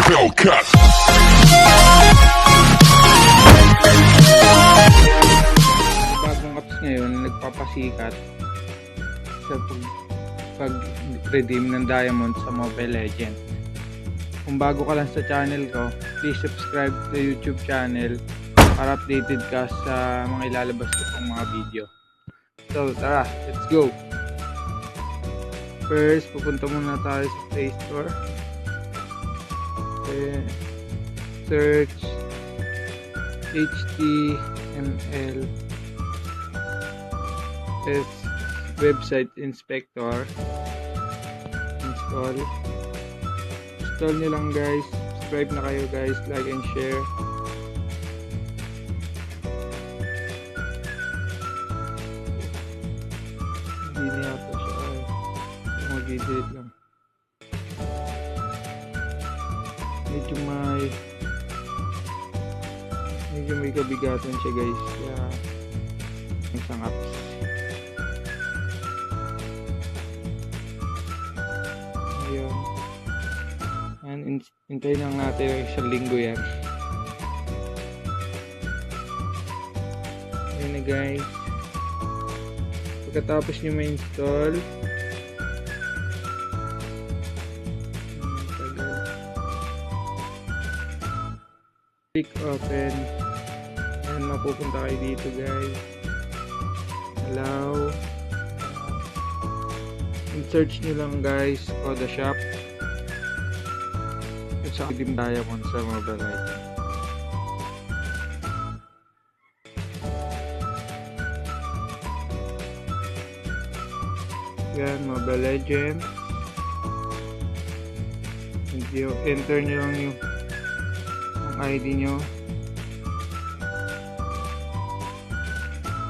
Hellcat. Bagong apps ngayon na nagpapasikat sa pag-redeem ng diamond sa Mobile Legends. Kung bago ka lang sa channel ko, please subscribe to YouTube channel para updated ka sa mga ilalabas ko pong mga video. So tara, let's go! First, pupunta muna tayo sa Play Store. Search HTML website inspector. Install nyo lang guys. Subscribe na kayo guys, like and share. Hindi na yata siya mag-delete lang. Medyo may kabigatan siya guys, kaya isang apps. Ayun. Hintayin lang natin yung isang linggo yan. Ayun na guys. Pagkatapos nyo ma-install, click open and mapupunta kayo dito guys. Allow. In-search nyo lang guys Photoshop at sa redeem diamond sa Mobile Legends. Yan, Mobile Legends. Enter nyo lang yung ID nyo,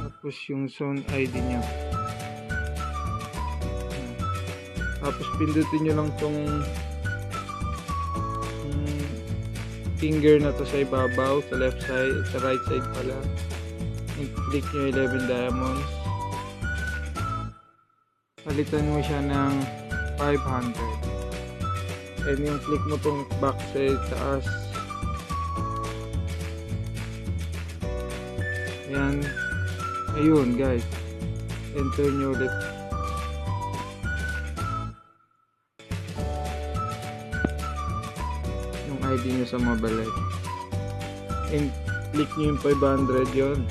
tapos yung zone ID nyo, tapos pindutin nyo lang tong finger na to sa ibabaw, sa left side, sa right side pala. I-click nyo 11 diamonds, palitan mo siya ng 500, and yung click mo tong back sa taas. Yan. Ayun guys, enter nyo ulit yung ID nyo sa Mobile Legends, and click nyo yung 500 yun.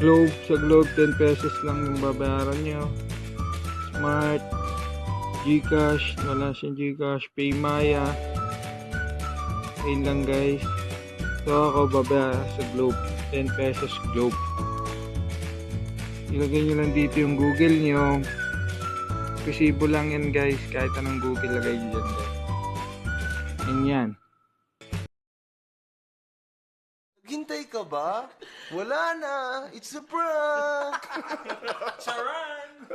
Globe, sa Globe 10 pesos lang yung babayaran nyo. Smart, Gcash, wala siyang Gcash, Paymaya. Ayun lang guys. So ako babaya sa Globe, 10 pesos Globe. Ilagay nyo lang dito yung Google nyo. Possible lang yan guys, kahit anong Google lagay nyo dyan guys. And yan. Hintay ka ba? Wala na! It's a prank! Charan!